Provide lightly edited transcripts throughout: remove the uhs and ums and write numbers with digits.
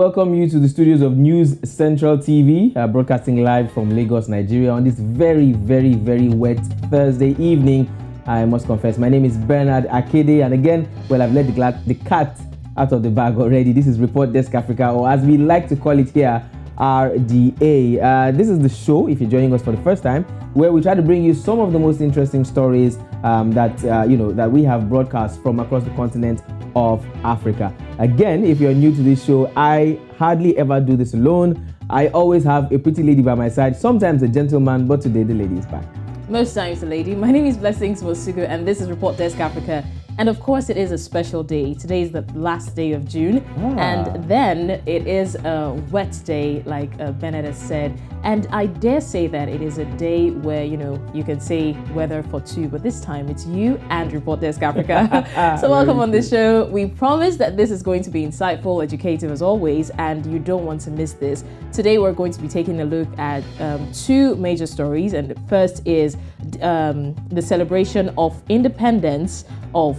welcome you to the studios of News Central TV, broadcasting live from Lagos, Nigeria on this very, very, very wet Thursday evening. I must confess, my name is Bernard Akede, and again, well, I've let the cat out of the bag already. This is Report Desk Africa, or as we like to call it here, RDA. This is the show, if you're joining us for the first time, where we try to bring you some of the most interesting stories that we have broadcast from across the continent of Africa. Again, if you're new to this show, I hardly ever do this alone. I always have a pretty lady by my side, sometimes a gentleman, but today the lady is back. Most times a lady. My name is Blessings Mosugo, and this is Report Desk Africa. And of course, it is a special day. Today is the last day of June, and then it is a wet day, like Bernard has said. And I dare say that it is a day where, you can say weather for two, but this time it's you and Report Desk Africa. So welcome on the show. We promise that this is going to be insightful, educative as always, and you don't want to miss this. Today, we're going to be taking a look at two major stories. And the first is the celebration of independence of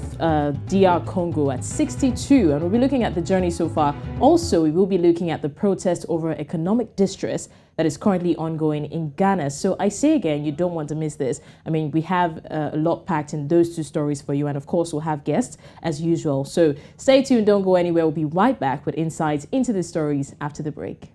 D.R Congo at 62, and we'll be looking at the journey so far. Also, we will be looking at the protest over economic distress that is currently ongoing in Ghana. So I say again, you don't want to miss this. I mean, we have a lot packed in those two stories for you, and of course, we'll have guests as usual. So stay tuned, don't go anywhere. We'll be right back with insights into the stories after the break.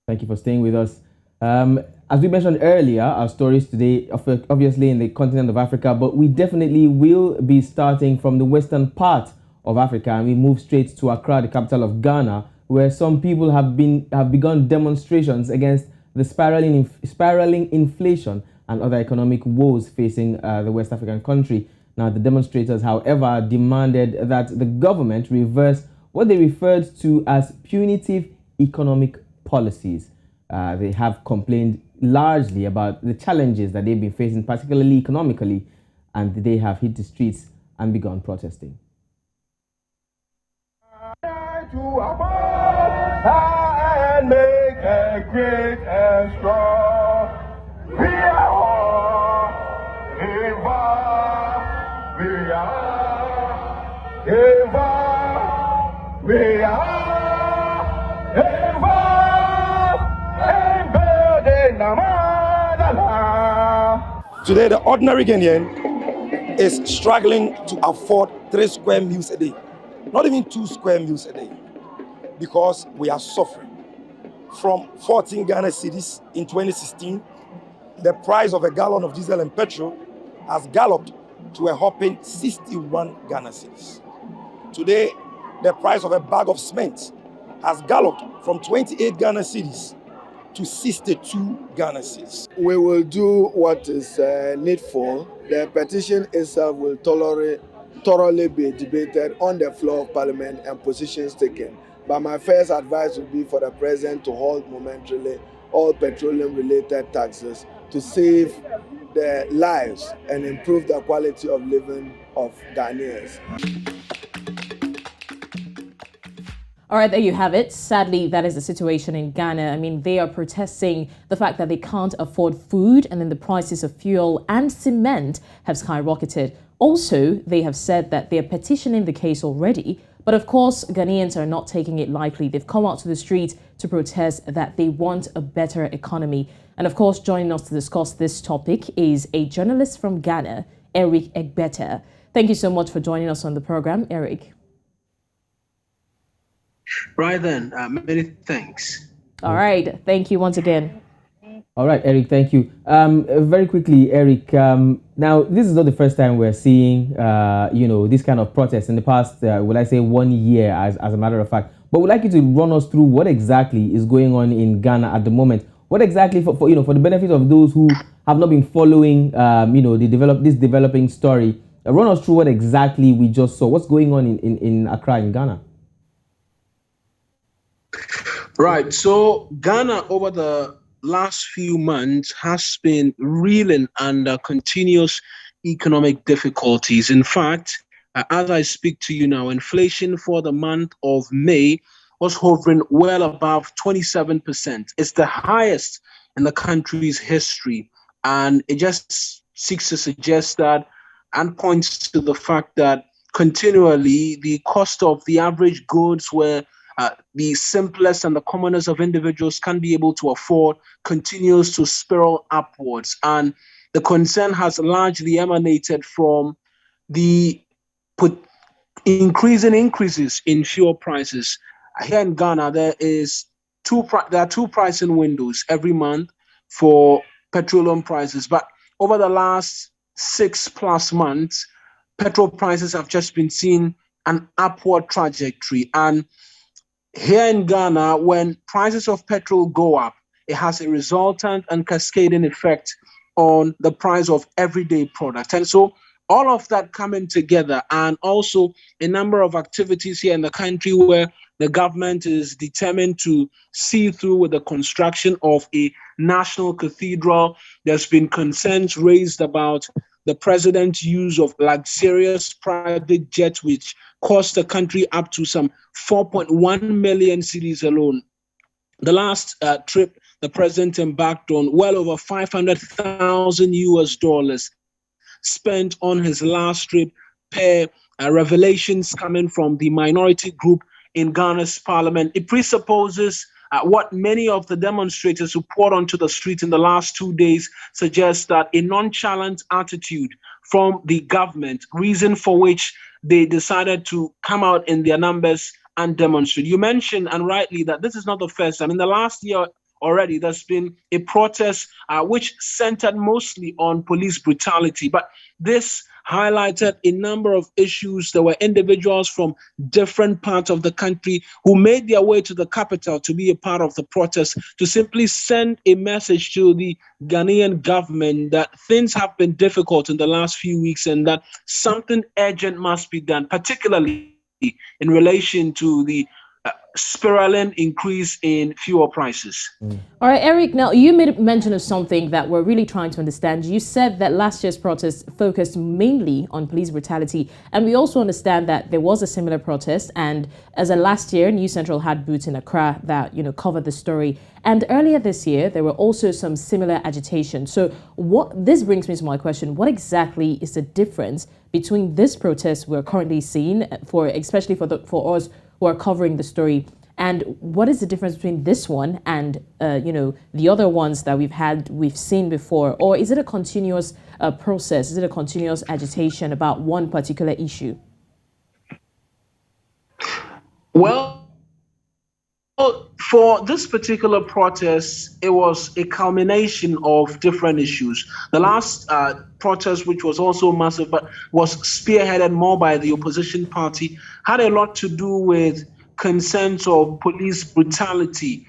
Thank you for staying with us. As we mentioned earlier, our stories today, obviously in the continent of Africa, but we definitely will be starting from the western part of Africa, and we move straight to Accra, the capital of Ghana, where some people have begun demonstrations against the spiraling inflation and other economic woes facing the West African country. Now, the demonstrators, however, demanded that the government reverse what they referred to as punitive economic policies. They have complained largely about the challenges that they've been facing, particularly economically, and they have hit the streets and begun protesting. And make a great and strong. We are all we Today, the ordinary Ghanaian is struggling to afford 3 square meals a day, not even 2 square meals a day, because we are suffering. From 14 Ghana cedis in 2016, the price of a gallon of diesel and petrol has galloped to a whopping 61 Ghana cedis. Today, the price of a bag of cement has galloped from 28 Ghana cedis to 62 Ghana cedis. We will do what is needful. The petition itself will thoroughly be debated on the floor of Parliament and positions taken. But my first advice would be for the President to halt momentarily all petroleum-related taxes to save the lives and improve the quality of living of Ghanaians. All right, there you have it. Sadly, that is the situation in Ghana. I mean, they are protesting the fact that they can't afford food, and then the prices of fuel and cement have skyrocketed. Also, they have said that they are petitioning the case already. But of course, Ghanaians are not taking it lightly. They've come out to the streets to protest that they want a better economy. And of course, joining us to discuss this topic is a journalist from Ghana, Eric Egbeta. Thank you so much for joining us on the program, Eric. Right then, many thanks. All right, thank you once again. All right, Eric, thank you. Very quickly, Eric, now this is not the first time we're seeing, this kind of protest in the past, would I say 1 year as a matter of fact. But we'd like you to run us through what exactly is going on in Ghana at the moment. What exactly, for the benefit of those who have not been following, this developing story, run us through what exactly we just saw. What's going on in Accra, in Ghana? Right. So Ghana over the last few months has been reeling under continuous economic difficulties. In fact, as I speak to you now, inflation for the month of May was hovering well above 27%. It's the highest in the country's history. And it just seeks to suggest that and points to the fact that continually the cost of the average goods were the simplest and the commonest of individuals can be able to afford continues to spiral upwards. And the concern has largely emanated from the put increases in fuel prices. Here in Ghana, there are two pricing windows every month for petroleum prices. But over the last 6+ months, petrol prices have just been seeing an upward trajectory. And here in Ghana, when prices of petrol go up, it has a resultant and cascading effect on the price of everyday products. And so all of that coming together, and also a number of activities here in the country where the government is determined to see through with the construction of a national cathedral. There's been concerns raised about the president's use of luxurious private jets, which cost the country up to some 4.1 million cedis alone. The last trip the president embarked on, well over 500,000 US dollars spent on his last trip, per revelations coming from the minority group in Ghana's parliament. It presupposes what many of the demonstrators who poured onto the street in the last 2 days suggest that a nonchalant attitude from the government, reason for which they decided to come out in their numbers and demonstrate. You mentioned, and rightly, that this is not the first time. In the last year already, there's been a protest which centered mostly on police brutality. But this highlighted a number of issues. There were individuals from different parts of the country who made their way to the capital to be a part of the protest, to simply send a message to the Ghanaian government that things have been difficult in the last few weeks and that something urgent must be done, particularly in relation to the spiraling increase in fuel prices. All right, Eric, now you made mention of something that we're really trying to understand. You said that last year's protest focused mainly on police brutality, and we also understand that there was a similar protest, and as a last year, New Central had boots in Accra that, covered the story. And earlier this year, there were also some similar agitation. So this brings me to my question, what exactly is the difference between this protest we're currently seeing, especially for us who are covering the story, and what is the difference between this one and the other ones that we've seen before? Or is it a continuous process? Is it a continuous agitation about one particular issue? Well, for this particular protest, it was a culmination of different issues. The last protest, which was also massive, but was spearheaded more by the opposition party, had a lot to do with concerns of police brutality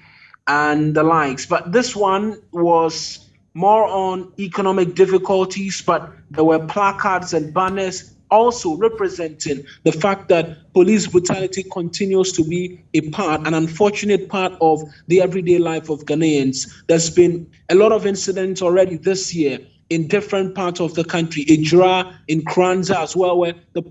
and the likes. But this one was more on economic difficulties, but there were placards and banners also representing the fact that police brutality continues to be an unfortunate part of the everyday life of Ghanaians. There's been a lot of incidents already this year in different parts of the country, Ijra, in Kranza as well, where the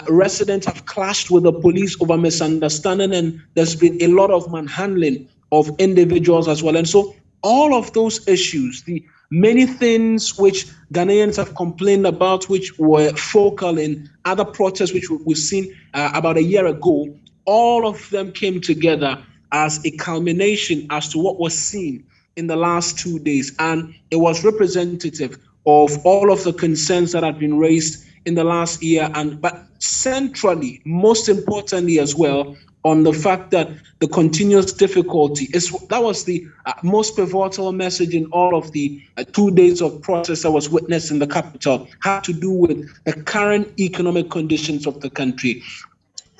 residents have clashed with the police over misunderstanding, and there's been a lot of manhandling of individuals as well. And so all of those issues, the many things which Ghanaians have complained about, which were focal in other protests, which we've seen about a year ago, all of them came together as a culmination as to what was seen in the last 2 days. And it was representative of all of the concerns that had been raised in the last year, but centrally, most importantly as well, on the fact that the continuous difficulty that was the most pivotal message in all of the 2 days of protest that was witnessed in the capital, had to do with the current economic conditions of the country.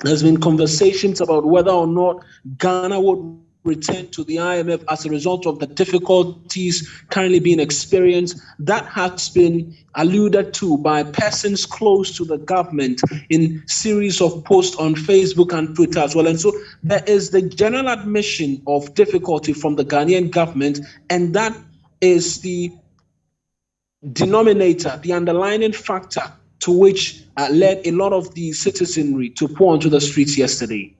There's been conversations about whether or not Ghana would return to the IMF as a result of the difficulties currently being experienced. That has been alluded to by persons close to the government in series of posts on Facebook and Twitter as well. And so there is the general admission of difficulty from the Ghanaian government, and that is the denominator, the underlying factor to which led a lot of the citizenry to pour onto the streets yesterday.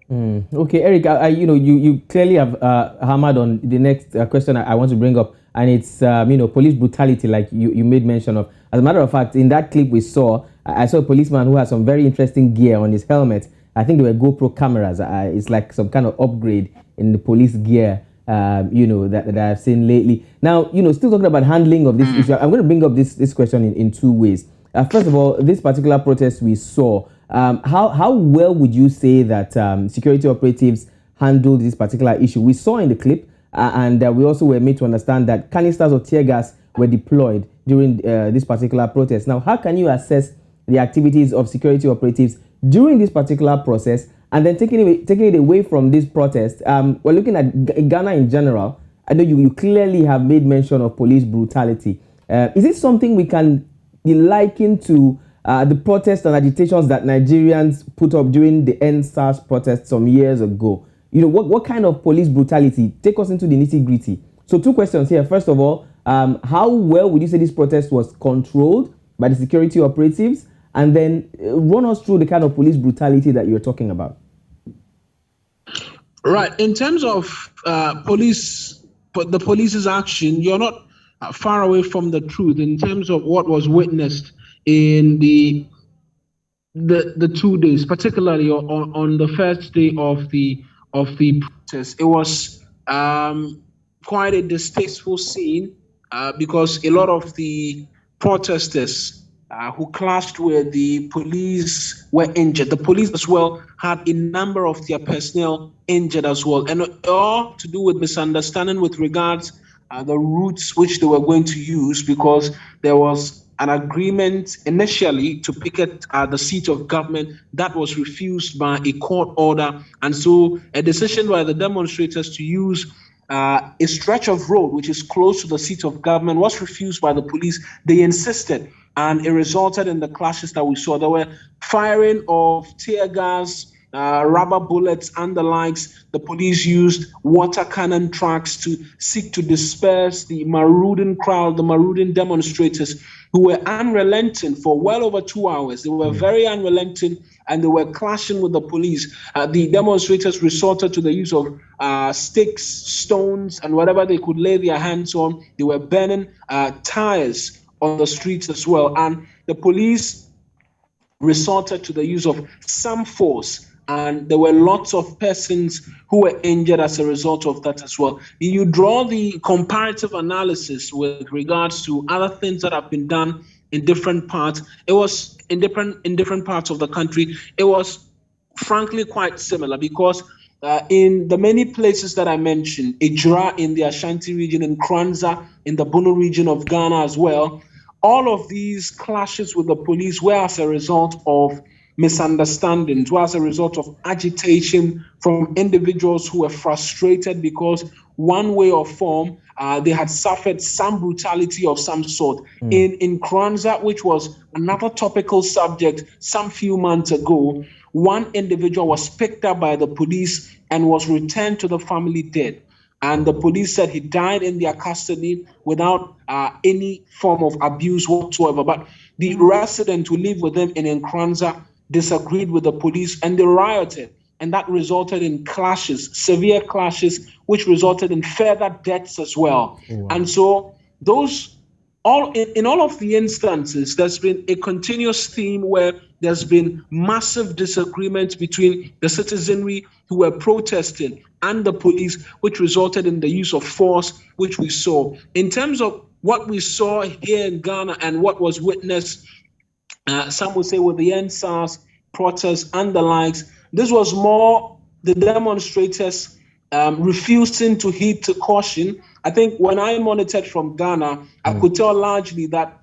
Okay, Eric, you clearly have hammered on the next question I want to bring up, and it's police brutality, like you made mention of. As a matter of fact, in that clip we saw, I saw a policeman who had some very interesting gear on his helmet. I think they were GoPro cameras. It's like some kind of upgrade in the police gear, that I've seen lately. Now, still talking about handling of this issue, I'm going to bring up this question in two ways. First of all, this particular protest we saw, how well would you say that security operatives handled this particular issue? We saw in the clip, and we also were made to understand that canisters of tear gas were deployed during this particular protest. Now, how can you assess the activities of security operatives during this particular process, and then taking it away from this protest? We're looking at Ghana in general. I know you clearly have made mention of police brutality. Is it something we can liken to the protests and agitations that Nigerians put up during the NSAS protests some years ago? What kind of police brutality? Take us into the nitty-gritty. So 2 questions here. First of all, how well would you say this protest was controlled by the security operatives? And then run us through the kind of police brutality that you're talking about. Right. In terms of the police's action, you're not far away from the truth in terms of what was witnessed in the 2 days, particularly on the first day of the protest. It was quite a distasteful scene because a lot of the protesters who clashed with the police were injured. The police as well had a number of their personnel injured as well, and all to do with misunderstanding with regards the routes which they were going to use, because there was an agreement initially to picket the seat of government that was refused by a court order, and so a decision by the demonstrators to use a stretch of road which is close to the seat of government was refused by the police. They insisted, and it resulted in the clashes that we saw. There were firing of tear gas, rubber bullets, and the likes. The police used water cannon tracks to seek to disperse the marauding crowd, the marauding demonstrators, who were unrelenting for well over 2 hours. They were very unrelenting, and they were clashing with the police. The demonstrators resorted to the use of sticks, stones, and whatever they could lay their hands on. They were burning tires on the streets as well. And the police resorted to the use of some force, and there were lots of persons who were injured as a result of that as well. You draw the comparative analysis with regards to other things that have been done in different parts. It was in different parts of the country. It was frankly quite similar, because in the many places that I mentioned, Ijra in the Ashanti region, in Kranza in the Bono region of Ghana as well, all of these clashes with the police were as a result of misunderstandings, were as a result of agitation from individuals who were frustrated because one way or form they had suffered some brutality of some sort. In Kranza, which was another topical subject some few months ago, one individual was picked up by the police and was returned to the family dead. And the police said he died in their custody without any form of abuse whatsoever. But the resident who lived with them in Nkranza disagreed with the police, and they rioted. And that resulted in clashes, severe clashes, which resulted in further deaths as well. Wow. And so in all of the instances, there's been a continuous theme where there's been massive disagreement between the citizenry who were protesting and the police, which resulted in the use of force, which we saw. In terms of what we saw here in Ghana and what was witnessed, some would say with the NSAS protests and the likes, this was more the demonstrators refusing to heed to caution. I think when I monitored from Ghana, I could tell largely that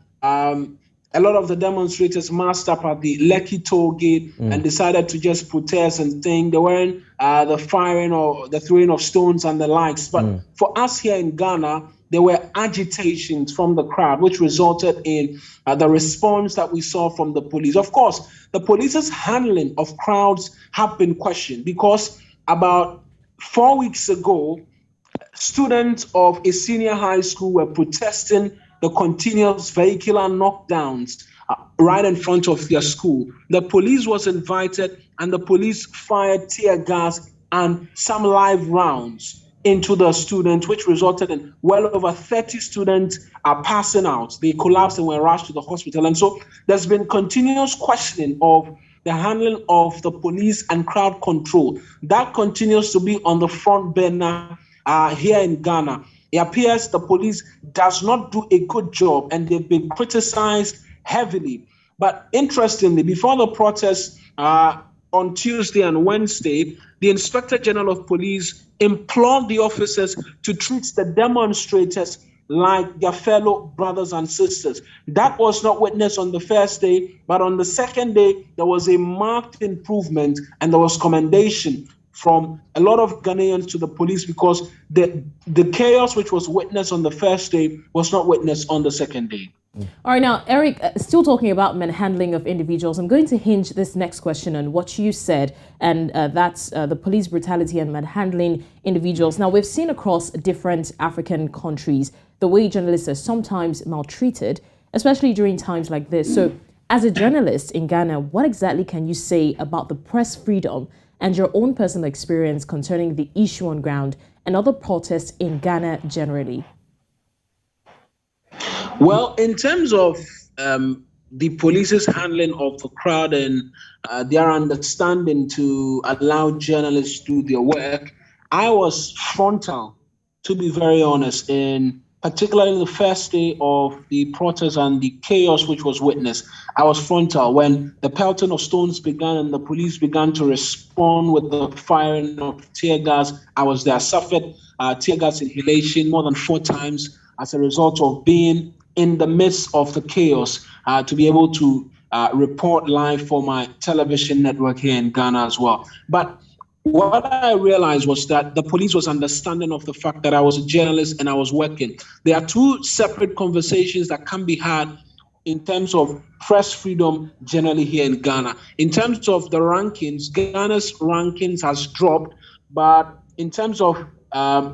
a lot of the demonstrators massed up at the Lekki toll gate and decided to just protest and think. They weren't the firing or the throwing of stones and the likes. But for us here in Ghana, there were agitations from the crowd, which resulted in the response that we saw from the police. Of course, the police's handling of crowds have been questioned because about 4 weeks ago, students of a senior high school were protesting the continuous vehicular knockdowns right in front of their school. The police was invited and the police fired tear gas and some live rounds into the students, which resulted in well over 30 students passing out. They collapsed and were rushed to the hospital. And so there's been continuous questioning of the handling of the police and crowd control. That continues to be on the front burner here in Ghana. It appears the police does not do a good job and they've been criticized heavily. But interestingly, before the protests on Tuesday and Wednesday, the Inspector General of Police implored the officers to treat the demonstrators like their fellow brothers and sisters. That was not witnessed on the first day, but on the second day, there was a marked improvement and there was commendation from a lot of Ghanaians to the police because the chaos which was witnessed on the first day was not witnessed on the second day. All right, now, Eric, still talking about manhandling of individuals, I'm going to hinge this next question on what you said, and that's the police brutality and manhandling individuals. Now, we've seen across different African countries the way journalists are sometimes maltreated, especially during times like this. So, as a journalist in Ghana, what exactly can you say about the press freedom and your own personal experience concerning the issue on ground and other protests in Ghana generally? Well, in terms of the police's handling of the crowd and their understanding to allow journalists to do their work, I was frontal, to be very honest, in particularly the first day of the protest and the chaos which was witnessed. I was frontal when the pelting of stones began and the police began to respond with the firing of tear gas. I was there. I suffered tear gas inhalation more than 4 times as a result of being in the midst of the chaos to be able to report live for my television network here in Ghana as well. But what I realized was that the police was understanding of the fact that I was a journalist and I was working. There are 2 separate conversations that can be had in terms of press freedom generally here in Ghana. In terms of the rankings, Ghana's rankings has dropped, but in terms of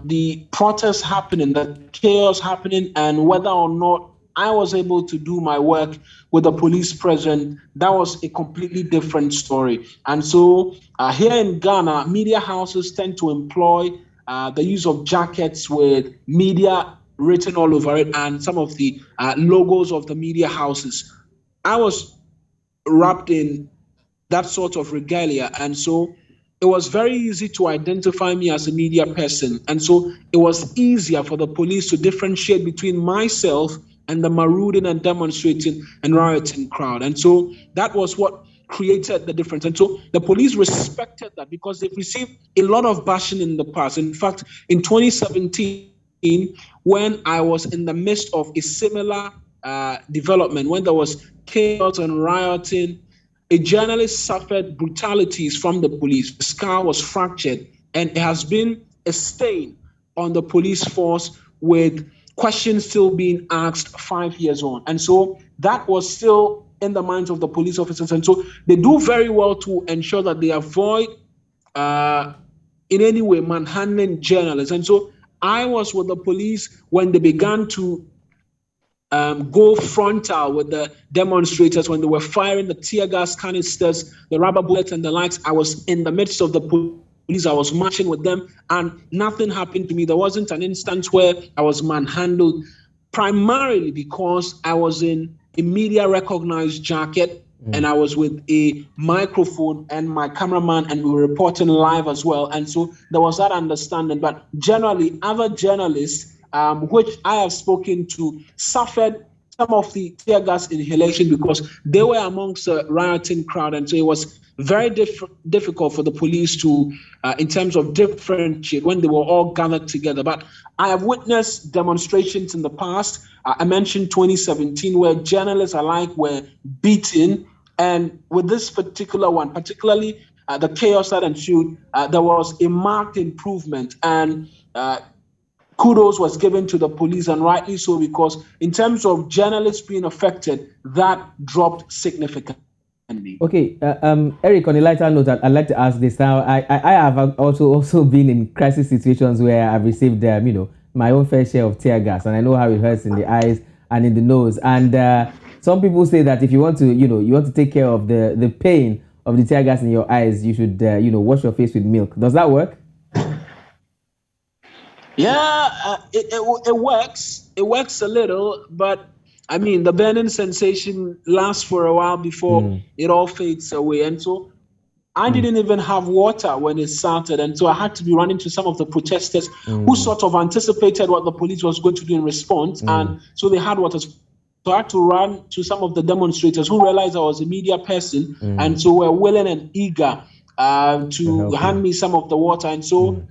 the protests happening, the chaos happening, and whether or not I was able to do my work with the police present, that was a completely different story. And so here in Ghana, media houses tend to employ the use of jackets with media written all over it and some of the logos of the media houses. I was wrapped in that sort of regalia, and so it was very easy to identify me as a media person. And so it was easier for the police to differentiate between myself and the marauding and demonstrating and rioting crowd. And so that was what created the difference. And so the police respected that because they've received a lot of bashing in the past. In fact, in 2017, when I was in the midst of a similar development, when there was chaos and rioting, a journalist suffered brutalities from the police. The skull was fractured, and it has been a stain on the police force with questions still being asked 5 years on. And so that was still in the minds of the police officers. And so they do very well to ensure that they avoid in any way manhandling journalists. And so I was with the police when they began to go frontal with the demonstrators, when they were firing the tear gas canisters, the rubber bullets and the likes. I was in the midst of the police. I was marching with them and nothing happened to me. There wasn't an instance where I was manhandled, primarily because I was in a media recognized jacket and I was with a microphone and my cameraman, and we were reporting live as well. And so there was that understanding. But generally, other journalists, which I have spoken to, suffered some of the tear gas inhalation because they were amongst the rioting crowd, and so it was very difficult for the police to, in terms of differentiate when they were all gathered together. But I have witnessed demonstrations in the past. I mentioned 2017 where journalists alike were beaten, and with this particular one, particularly the chaos that ensued, there was a marked improvement, and kudos was given to the police, and rightly so, because in terms of journalists being affected, that dropped significantly. Okay, Eric, on a lighter note, I'd like to ask this. Now, I have also been in crisis situations where I've received, my own fair share of tear gas, and I know how it hurts in the eyes and in the nose. And some people say that if you want to, you want to take care of the pain of the tear gas in your eyes, you should, wash your face with milk. Does that work? Yeah, it works. It works a little, but I mean, the burning sensation lasts for a while before it all fades away. And so I didn't even have water when it started. And so I had to be running to some of the protesters who sort of anticipated what the police was going to do in response. And so they had water. So I had to run to some of the demonstrators who realized I was a media person. And so were willing and eager to hand me some of the water. And so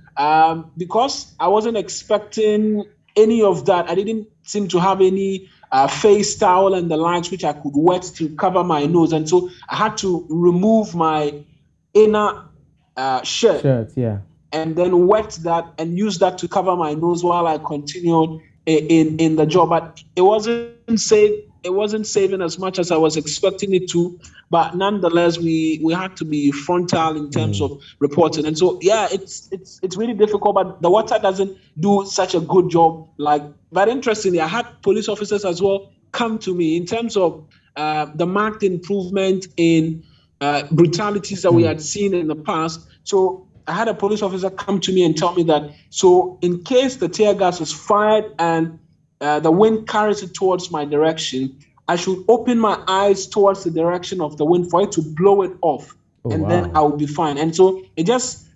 because I wasn't expecting any of that, I didn't seem to have any face towel and the likes which I could wet to cover my nose. And so I had to remove my inner shirt, and then wet that and use that to cover my nose while I continued in the job. But it wasn't safe. It wasn't saving as much as I was expecting it to, but nonetheless, we had to be frontal in terms of reporting. And so, yeah, it's really difficult, but the water doesn't do such a good job. But interestingly, I had police officers as well come to me in terms of the marked improvement in brutalities that we had seen in the past. So I had a police officer come to me and tell me that, so in case the tear gas is fired and the wind carries it towards my direction, I should open my eyes towards the direction of the wind for it to blow it off, then I will be fine. And so it just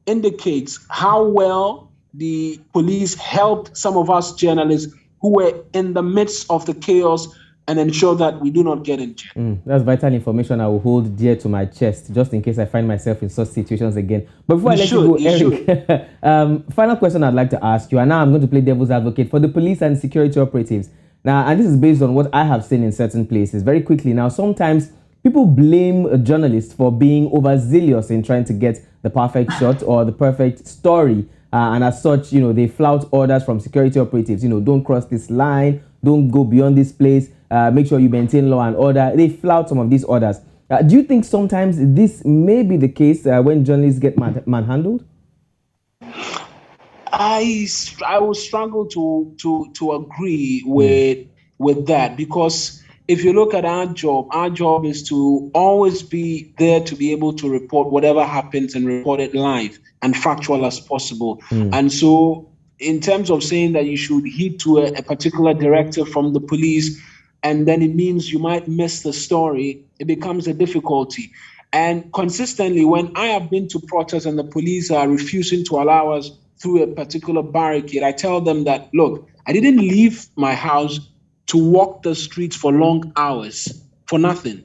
indicates how well the police helped some of us journalists who were in the midst of the chaos and ensure that we do not get injured. That's vital information I will hold dear to my chest, just in case I find myself in such situations again. But before I let you go, Eric, final question I'd like to ask you, and now I'm going to play devil's advocate for the police and security operatives. Now, and this is based on what I have seen in certain places. Very quickly, now, sometimes people blame journalists for being overzealous in trying to get the perfect shot or the perfect story. And as such, they flout orders from security operatives. Don't cross this line, don't go beyond this place. Make sure you maintain law and order. They flout some of these orders. Do you think sometimes this may be the case when journalists get manhandled? I will struggle to agree with that, because if you look at our job is to always be there to be able to report whatever happens and report it live and factual as possible. And so in terms of saying that you should heed to a particular directive from the police, and then it means you might miss the story, it becomes a difficulty. And consistently, when I have been to protests and the police are refusing to allow us through a particular barricade, I tell them that, look, I didn't leave my house to walk the streets for long hours for nothing.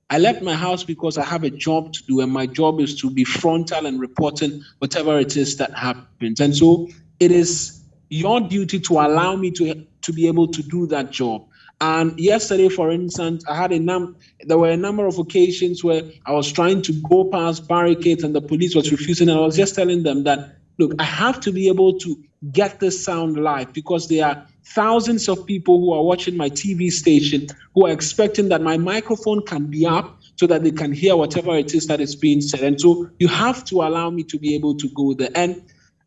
I left my house because I have a job to do, and my job is to be frontal and reporting whatever it is that happens. And so it is your duty to allow me to be able to do that job. And yesterday, for instance, there were a number of occasions where I was trying to go past barricades and the police was refusing. And I was just telling them that, look, I have to be able to get this sound live, because there are thousands of people who are watching my TV station who are expecting that my microphone can be up so that they can hear whatever it is that is being said. And so you have to allow me to be able to go there. And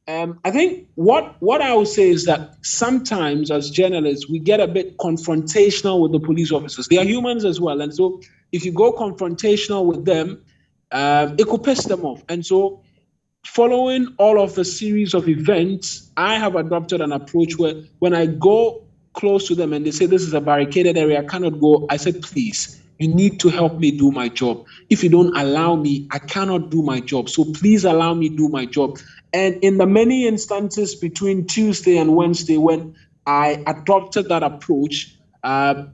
I think what I would say is that sometimes as journalists, we get a bit confrontational with the police officers. They are humans as well. And so if you go confrontational with them, it could piss them off. And so following all of the series of events, I have adopted an approach where when I go close to them and they say, this is a barricaded area, I cannot go, I said, please, you need to help me do my job. If you don't allow me, I cannot do my job. So please allow me do my job. And in the many instances between Tuesday and Wednesday, when I adopted that approach, I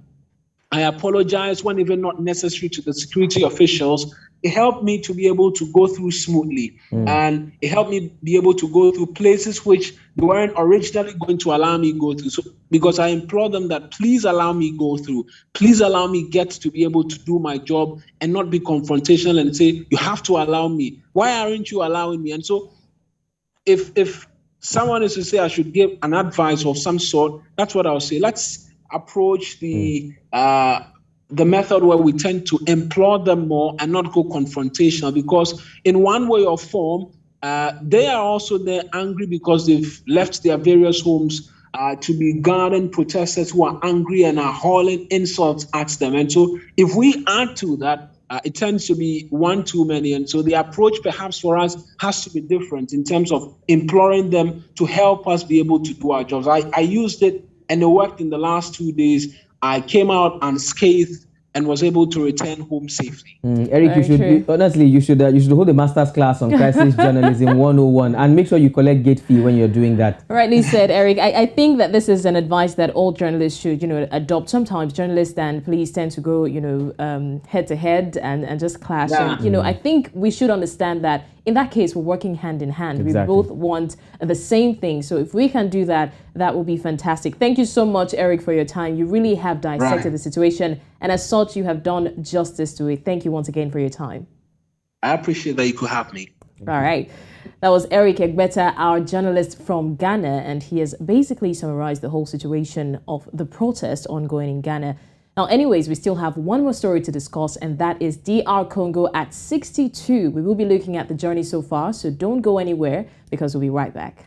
apologize when even not necessary to the security officials. It helped me to be able to go through smoothly. And it helped me be able to go through places which they weren't originally going to allow me go through. So because I implored them that please allow me go through, please allow me get to be able to do my job and not be confrontational and say, you have to allow me. Why aren't you allowing me? And so if someone is to say I should give an advice of some sort, that's what I'll say. Let's approach the method where we tend to implore them more and not go confrontational, because in one way or form, they are also there angry because they've left their various homes to be garden protesters who are angry and are hurling insults at them. And so if we add to that, it tends to be one too many. And so the approach perhaps for us has to be different in terms of imploring them to help us be able to do our jobs. I used it and it worked in the last 2 days. I came out unscathed and was able to return home safely. Eric, you should hold a master's class on crisis journalism 101 and make sure you collect gate fee when you're doing that. Rightly said, Eric. I think that this is an advice that all journalists should, adopt. Sometimes journalists and police tend to go, head to head and just clash. Yeah. And, I think we should understand that in that case, we're working hand in hand. Exactly. We both want the same thing. So if we can do that, that will be fantastic. Thank you so much, Eric, for your time. You really have dissected the situation. And as such, you have done justice to it. Thank you once again for your time. I appreciate that you could have me. All right. That was Eric Egbeta, our journalist from Ghana. And he has basically summarized the whole situation of the protest ongoing in Ghana. Now, anyways, we still have one more story to discuss, and that is D.R Congo at 62. We will be looking at the journey so far, so don't go anywhere because we'll be right back.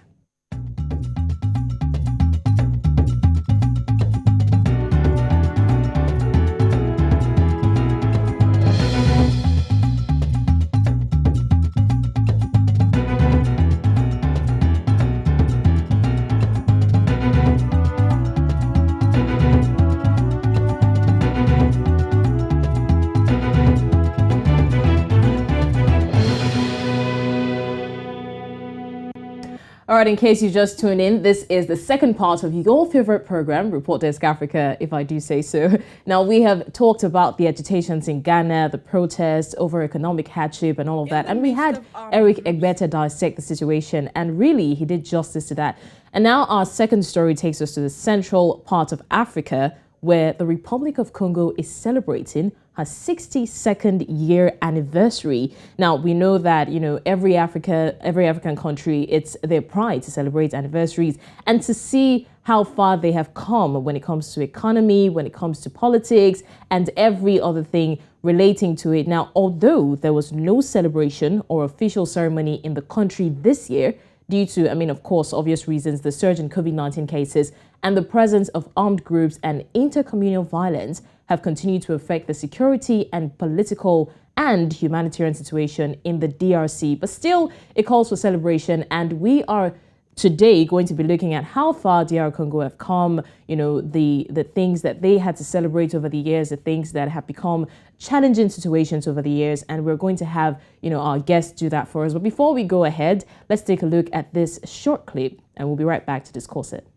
All right, in case you just tuned in, this is the second part of your favorite program, Report Desk Africa, if I do say so. Now, we have talked about the agitations in Ghana, the protests over economic hardship and all of that. And we had Eric Egbeta dissect the situation, and really, he did justice to that. And now our second story takes us to the central part of Africa, where the Republic of Congo is celebrating her 62nd year anniversary. Now, we know that, every African country, it's their pride to celebrate anniversaries and to see how far they have come when it comes to economy, when it comes to politics, and every other thing relating to it. Now, although there was no celebration or official ceremony in the country this year, due to, of course, obvious reasons, the surge in COVID-19 cases and the presence of armed groups and intercommunal violence have continued to affect the security and political and humanitarian situation in the DRC. But still, it calls for celebration, and we are today going to be looking at how far D.R Congo have come, the things that they had to celebrate over the years, the things that have become challenging situations over the years, and we're going to have, our guests do that for us. But before we go ahead, let's take a look at this short clip, and we'll be right back to discuss it.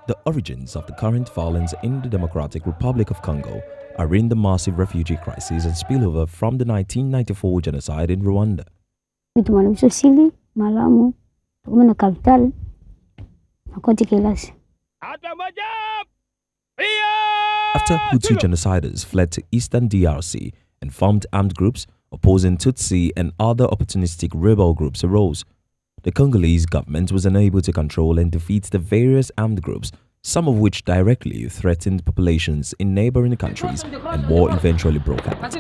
The origins of the current violence in the Democratic Republic of Congo are in the massive refugee crisis and spillover from the 1994 genocide in Rwanda. After Hutu genociders fled to eastern DRC and formed armed groups, opposing Tutsi and other opportunistic rebel groups arose. The Congolese government was unable to control and defeat the various armed groups, some of which directly threatened populations in neighboring countries, and war eventually broke out.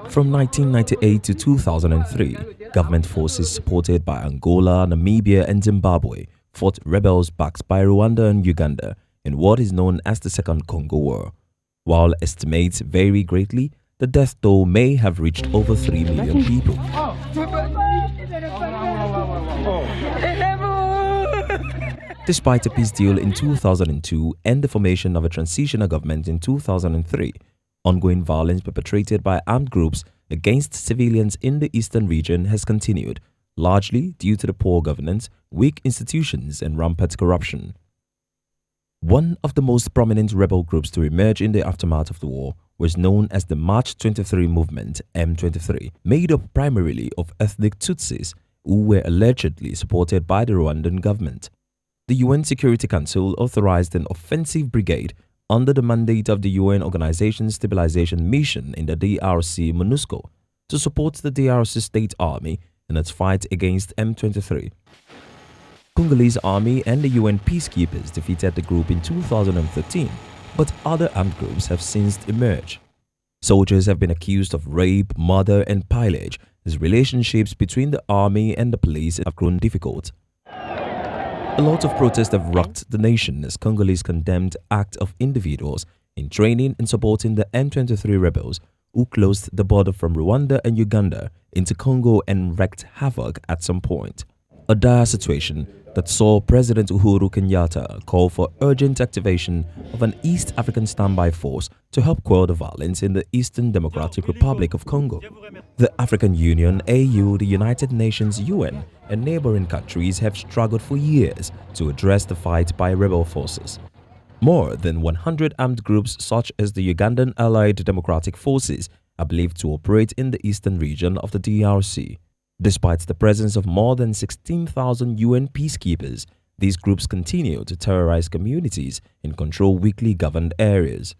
From 1998 to 2003, government forces supported by Angola, Namibia and Zimbabwe fought rebels backed by Rwanda and Uganda in what is known as the Second Congo War. While estimates vary greatly, the death toll may have reached over 3 million people. Despite a peace deal in 2002 and the formation of a transitional government in 2003, ongoing violence perpetrated by armed groups against civilians in the eastern region has continued, largely due to the poor governance, weak institutions, and rampant corruption. One of the most prominent rebel groups to emerge in the aftermath of the war was known as the March 23 movement M23, made up primarily of ethnic Tutsis who were allegedly supported by the Rwandan government. The UN Security Council authorized an offensive brigade under the mandate of the UN Organization Stabilization Mission in the DRC MONUSCO to support the DRC State Army in its fight against M23. Congolese army and the UN peacekeepers defeated the group in 2013, but other armed groups have since emerged. Soldiers have been accused of rape, murder, and pillage as relationships between the army and the police have grown difficult. A lot of protests have rocked the nation as Congolese condemned acts of individuals in training and supporting the M23 rebels who closed the border from Rwanda and Uganda into Congo and wreaked havoc at some point. A dire situation that saw President Uhuru Kenyatta call for urgent activation of an East African standby force to help quell the violence in the Eastern Democratic Republic of Congo. The African Union, AU, the United Nations, UN, and neighboring countries have struggled for years to address the fight by rebel forces. More than 100 armed groups such as the Ugandan Allied Democratic Forces are believed to operate in the eastern region of the DRC. Despite the presence of more than 16,000 UN peacekeepers, these groups continue to terrorize communities and control weakly governed areas.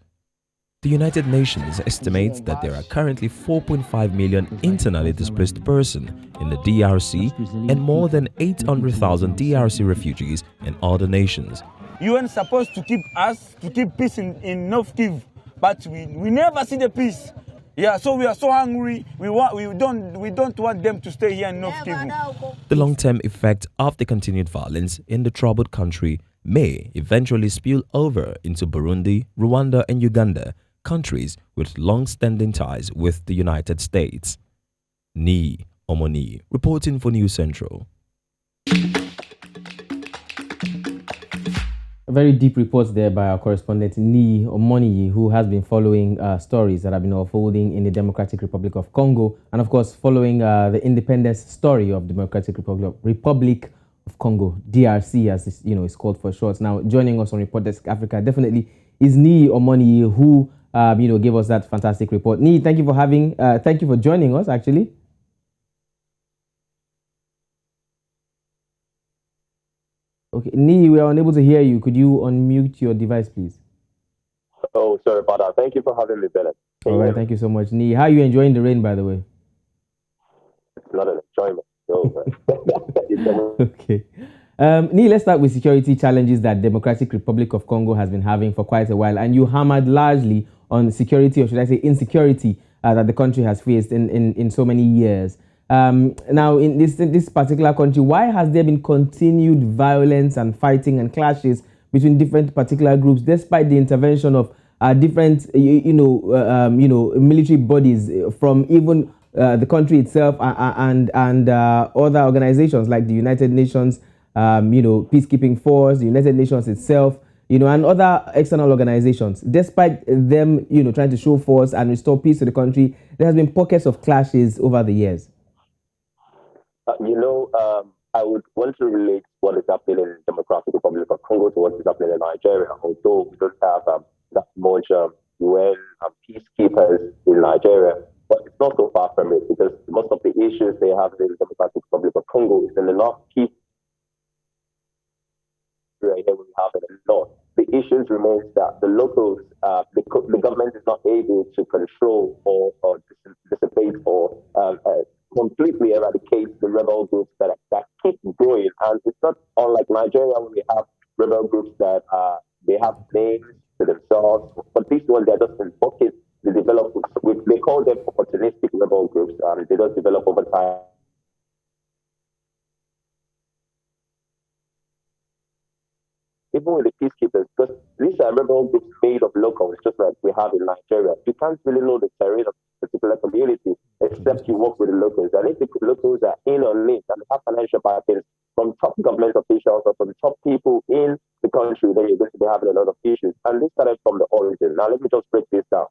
The United Nations estimates that there are currently 4.5 million internally displaced persons in the DRC and more than 800,000 DRC refugees in other nations. UN is supposed to keep us, to keep peace in North Kivu, but we never see the peace. Yeah, so we are so hungry. We don't want them to stay here in North Kivu. The long-term effect of the continued violence in the troubled country may eventually spill over into Burundi, Rwanda, and Uganda, countries with long-standing ties with the United States. Ni Omoni, reporting for News Central. Very deep reports there by our correspondent Ni Omoni, who has been following stories that have been unfolding in the Democratic Republic of Congo, and of course following the independence story of Democratic Republic of Congo, DRC, as it's called for short. Now, joining us on Report Desk Africa definitely is Ni Omoni, who gave us that fantastic report. Ni, thank you for joining us. Actually. Okay, Ni, we are unable to hear you. Could you unmute your device, please? Oh, sorry about that. Thank you for having me, Bennett. All right, thank you so much. Ni, how are you enjoying the rain, by the way? It's not an enjoyment. No, okay. Ni, let's start with security challenges that Democratic Republic of Congo has been having for quite a while. And you hammered largely on security, or should I say insecurity, that the country has faced in so many years. Now, in this particular country, why has there been continued violence and fighting and clashes between different particular groups, despite the intervention of different, military bodies from even the country itself and other organizations like the United Nations, peacekeeping force, the United Nations itself, and other external organizations? Despite them, trying to show force and restore peace to the country, there has been pockets of clashes over the years. I would want to relate what is happening in the Democratic Republic of Congo to what is happening in Nigeria, although we don't have that much UN peacekeepers in Nigeria. But it's not so far from it, because most of the issues they have in the Democratic Republic of Congo is in the North Kivu area. Here we have it in the North. The issues remains that the locals, the government is not able to control or dissipate or completely eradicate the rebel groups that keep growing. And it's not unlike Nigeria, where we have rebel groups that they have names to themselves, but these ones, they're just in pockets. They call them opportunistic rebel groups, and they just develop over time. Even with the peacekeepers, because these are rebel groups made of locals, just like we have in Nigeria. You can't really know the terrain of a particular community except you work with the locals. And if the locals are in on it and have financial backings from top government officials or from top people in the country, then you're going to be having a lot of issues. And this started from the origin. Now, let me just break this down.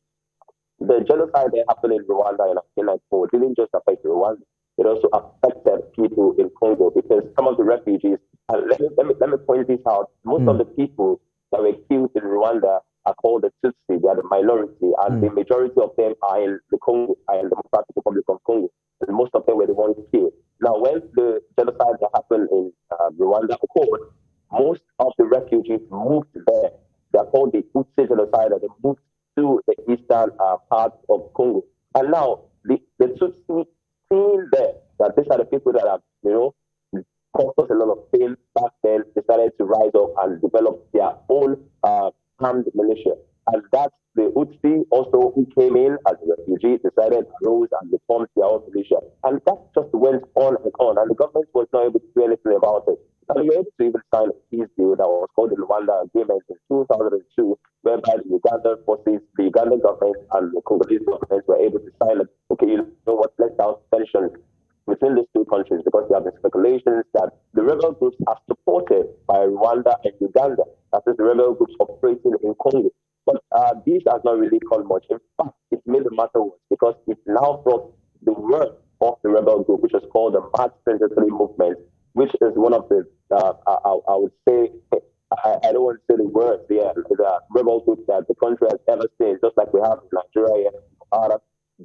The genocide that happened in Rwanda in 1994 didn't just affect Rwanda. it also affected people in Congo because some of the refugees, let me point this out, most of the people that were killed in Rwanda are called the Tutsi, they are the minority, and the majority of them are in the Congo, are in the Democratic Republic of Congo, and most of them were the ones killed. Now, when the genocide that happened in Rwanda occurred, most of the refugees moved there. They are called the Tutsi genocide, and they moved to the eastern part of Congo. And now, the Tutsi seeing there that these are the people that have, caused us a lot of pain back then, decided to rise up and develop their own armed militia. And that's the Utsi also who came in as a refugee, decided, rose and they formed their own militia. And that just went on, and the government was not able to do anything about it. And we were able to even sign a peace deal that was called the Rwanda Agreement in 2002, whereby the Ugandan forces, the Ugandan government and the Congolese government were able to sign it. Okay, you know what, let's down tensions between these two countries, because there have been speculations that the rebel groups are supported by Rwanda and Uganda, that is the rebel groups operating in Congo. But this has not really called much. In fact, it made the matter worse because it now brought the word of the rebel group, which is called the March 23 movement, which is one of the, I would say, I don't want to say the words, the rebel group that the country has ever seen, just like we have in Nigeria and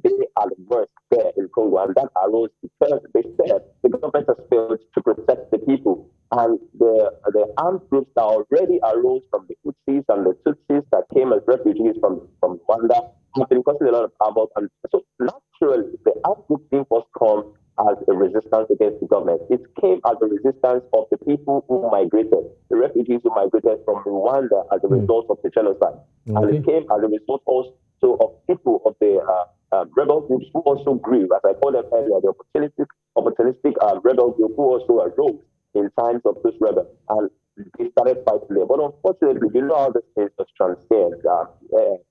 they are the worst there in Congo, and that arose because they said the government has failed to protect the people, and the armed groups that already arose from the Tutsis and the Tutsis that came as refugees from Rwanda have been causing a lot of havoc, and so naturally the armed group didn't first come as a resistance against the government. It came as a resistance of the people who migrated, the refugees who migrated from Rwanda as a result of the genocide, and it came as a result also of people of the rebel groups who also grew, as I called them earlier, the opportunistic rebel group who also arose in times of this rebel, and they started fighting there. But unfortunately, you know how this things just transcend.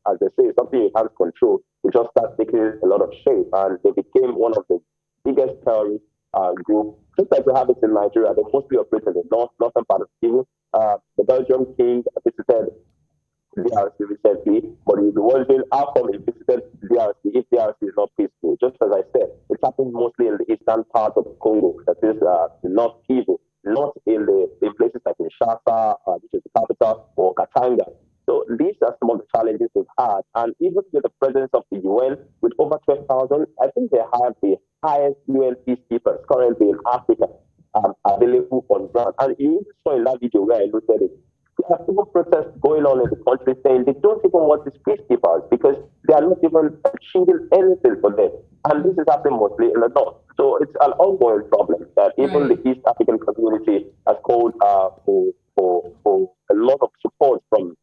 As they say, something you can't control, it just starts taking a lot of shape, and they became one of the biggest terrorist group. Just like we have it in Nigeria, they mostly operate in the northern part of Kivu. The Belgian king visited DRC recently, but you'll be wondering how come he visited DRC if DRC is not peaceful. Just as I said, it's happening mostly in the eastern part of Congo, that is the North Kivu, not in places like Kinshasa, which is the capital, or Katanga. So these are some of the challenges they've had, and even with the presence of the UN, with over 12,000, I think they have the highest UN peacekeepers currently in Africa available on ground. And you saw in that video where I looked at it, there are even protests going on in the country saying they don't even want these peacekeepers because they are not even achieving anything for them. And this is happening mostly in the north. So it's an ongoing problem that even the East African community has called for a lot of support from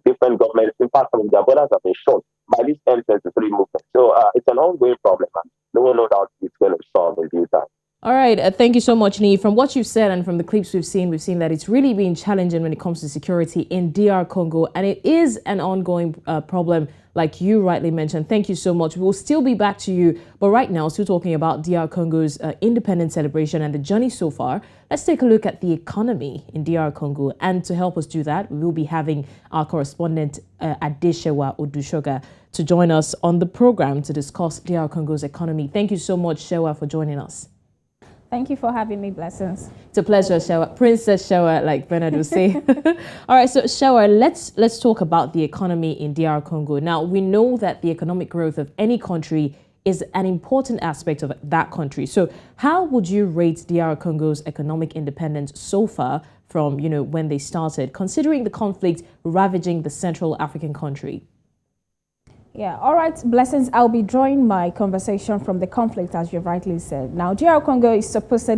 different governments. In fact, some of their borders have been shut by this M23 movement. So it's an ongoing problem, and no one knows how it's going to solve in due time. All right. Thank you so much, Nee. From what you've said and from the clips we've seen that it's really been challenging when it comes to security in DR Congo. And it is an ongoing problem, like you rightly mentioned. Thank you so much. We'll still be back to you. But right now, still talking about DR Congo's independence celebration and the journey so far. Let's take a look at the economy in DR Congo. And to help us do that, we will be having our correspondent, Adeshewa Odushoga, to join us on the program to discuss DR Congo's economy. Thank you so much, Shewa, for joining us. Thank you for having me, Blessings. It's a pleasure, Shewa. Princess Shewa, like Bernard would say. All right, so Shewa, let's talk about the economy in DR Congo. Now, we know that the economic growth of any country is an important aspect of that country. So how would you rate DR Congo's economic independence so far from, when they started, considering the conflict ravaging the Central African country? Yeah, all right, Blessings. I'll be drawing my conversation from the conflict, as you've rightly said. Now, DR Congo is supposed to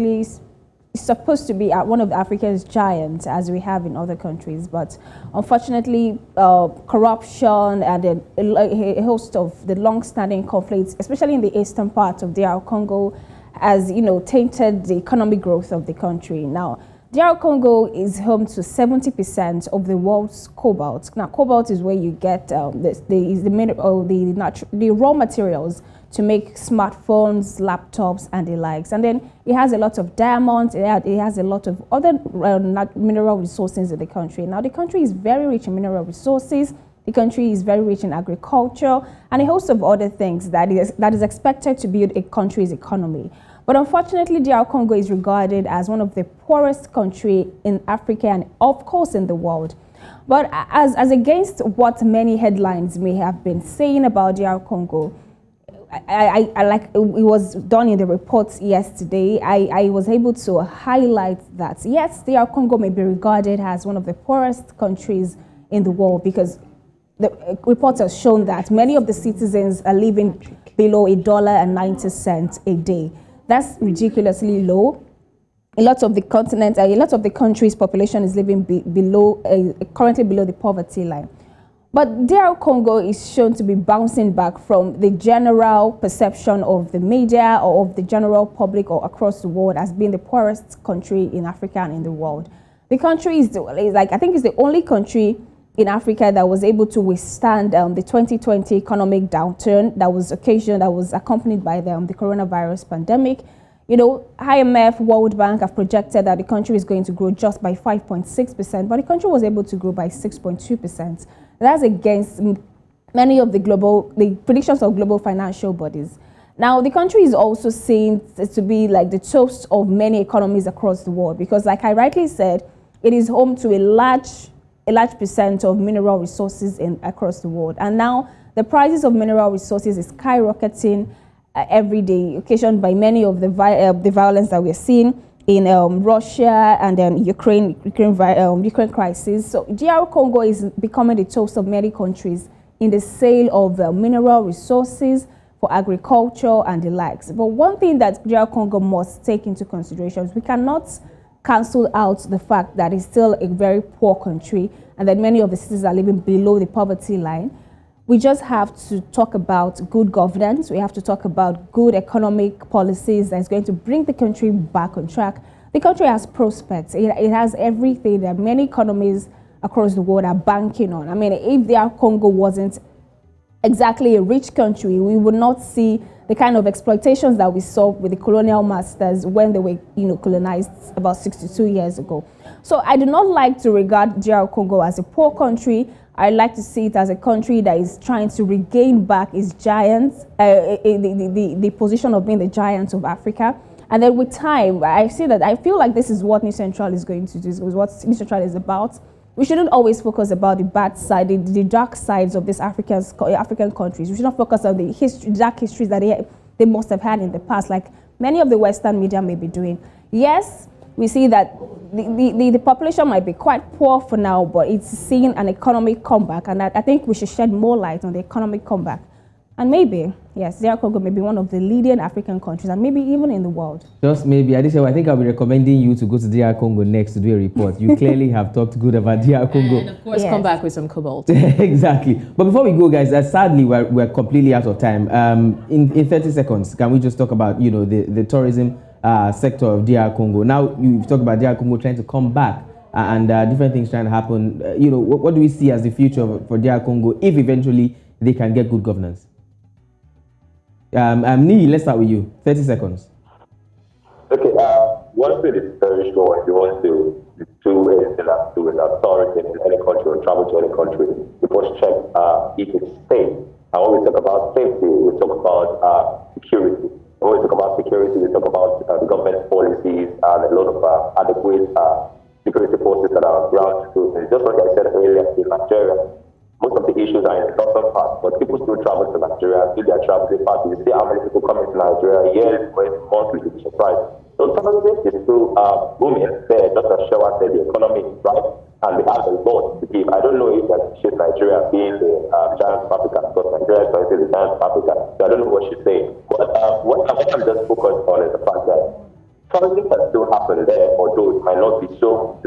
be one of Africa's giants, as we have in other countries. But unfortunately, corruption and a host of the long-standing conflicts, especially in the eastern part of DR Congo, has tainted the economic growth of the country. Now, DR Congo is home to 70% of the world's cobalt. Now, cobalt is where you get the raw materials to make smartphones, laptops, and the likes. And then it has a lot of diamonds. It has a lot of other mineral resources in the country. Now, the country is very rich in mineral resources. The country is very rich in agriculture and a host of other things that is expected to build a country's economy. But unfortunately, D.R Congo is regarded as one of the poorest countries in Africa and, of course, in the world. But as against what many headlines may have been saying about D.R Congo, I like it was done in the reports yesterday. I was able to highlight that yes, D.R Congo may be regarded as one of the poorest countries in the world because the reports have shown that many of the citizens are living below $1.90 a day. That's ridiculously low. A lot of the continent, a lot of the country's population is living currently below the poverty line. But D.R Congo is shown to be bouncing back from the general perception of the media or of the general public or across the world as being the poorest country in Africa and in the world. The country is I think it's the only country in Africa that was able to withstand the 2020 economic downturn that was accompanied by the coronavirus pandemic. You know, IMF, World Bank have projected that the country is going to grow just by 5.6%, but the country was able to grow by 6.2%. That's against many of the predictions of global financial bodies. Now, the country is also seen to be like the toast of many economies across the world because, like I rightly said, it is home to a large percent of mineral resources across the world. And now the prices of mineral resources is skyrocketing every day, occasioned by many of the violence that we're seeing in Russia and then Ukraine crisis. So D.R Congo is becoming the toast of many countries in the sale of mineral resources for agriculture and the likes. But one thing that D.R Congo must take into consideration is we cannot cancel out the fact that it's still a very poor country and that many of the citizens are living below the poverty line. We just have to talk about good governance. We have to talk about good economic policies that's going to bring the country back on track. The country has prospects. It has everything that many economies across the world are banking on. I mean, if D.R Congo wasn't exactly a rich country, we would not see the kind of exploitations that we saw with the colonial masters when they were, colonized about 62 years ago. So I do not like to regard D.R Congo as a poor country. I like to see it as a country that is trying to regain back its giants, the position of being the giant of Africa. And then with time, I feel like this is what New Central is going to do, is what New Central is about. We shouldn't always focus about the bad side, the dark sides of these African countries. We should not focus on the dark histories that they must have had in the past, like many of the Western media may be doing. Yes, we see that the population might be quite poor for now, but it's seeing an economic comeback, and I think we should shed more light on the economic comeback. And maybe, yes, D.R Congo may be one of the leading African countries, and maybe even in the world. Just maybe. I think I'll be recommending you to go to D.R Congo next to do a report. You clearly have talked good about D.R Congo. And of course, come back with some cobalt. Exactly. But before we go, guys, sadly, we're completely out of time. In 30 seconds, can we just talk about, the tourism sector of D.R Congo? Now, you've talked about D.R Congo trying to come back and different things trying to happen. What do we see as the future for D.R Congo if eventually they can get good governance? Nii, let's start with you. 30 seconds. Okay, one thing is very sure if you want to do anything that's doing authority in any country or travel to any country, you must check if it's safe. And when we talk about safety, we talk about security. When we talk about security, we talk about government policies and a lot of adequate security forces that are on ground. Just like I said earlier, in Nigeria, most of the issues are in the northern part, but people still travel to Nigeria, do their traveling parties. You see how many people come into Nigeria yearly, monthly, you'll be surprised. So tourism is still booming there, just as Shewa said, the economy is right, and we have a lot to give. I don't know if that she's Nigeria being the giant of Africa, because Nigeria is currently the giant of Africa, so I don't know what she's saying. But what I'm just focused on is the fact that tourism can still happen there, although it might not be some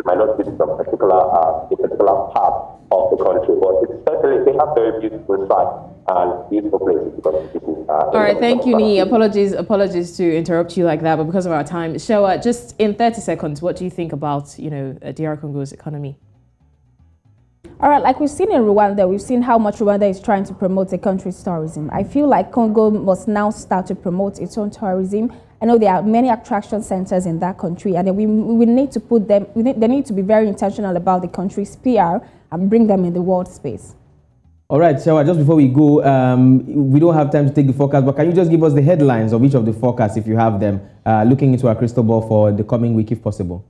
particular part of the country, but it's certainly, they have very beautiful sites and beautiful places because this is all right, thank you, Nii. Apologies to interrupt you like that, but because of our time, Shewa, just in 30 seconds, what do you think about D.R Congo's economy? All right, like we've seen in Rwanda, we've seen how much Rwanda is trying to promote the country's tourism. I feel like Congo must now start to promote its own tourism. I know there are many attraction centers in that country, and we need to put them. They need to be very intentional about the country's PR and bring them in the world space. All right, Shawa, just before we go, we don't have time to take the forecast, but can you just give us the headlines of each of the forecasts if you have them, looking into our crystal ball for the coming week if possible?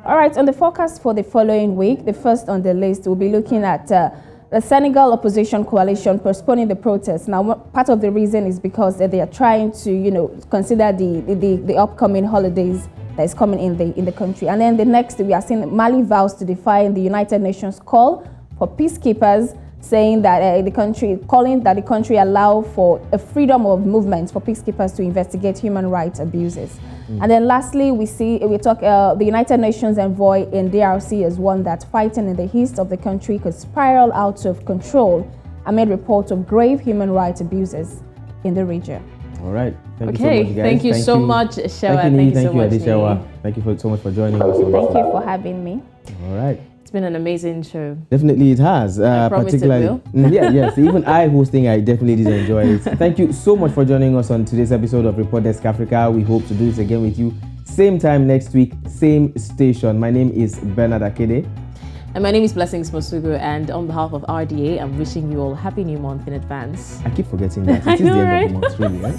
All right, on the forecast for the following week, the first on the list, we'll be looking at the Senegal opposition coalition postponing the protests. Now, part of the reason is because they are trying to, consider the upcoming holidays that is coming in the country. And then the next, we are seeing Mali vows to defy the United Nations call for peacekeepers, saying that calling that the country allow for a freedom of movement for peacekeepers to investigate human rights abuses. And then lastly, the United Nations envoy in DRC is one that fighting in the east of the country could spiral out of control amid reports of grave human rights abuses in the region. All right. Thank you so much, Shewa. Thank you so much, Shewa. Thank you so much for joining us. Thank you for having me. All right. It's been an amazing show. Definitely it has. Particularly, yes. Even I hosting, I definitely did enjoy it. Thank you so much for joining us on today's episode of Report Desk Africa. We hope to do this again with you. Same time next week, same station. My name is Bernard Akede. And my name is Blessings Mosugo, and on behalf of RDA, I'm wishing you all a happy new month in advance. I keep forgetting that. It is the end of the month, really, right?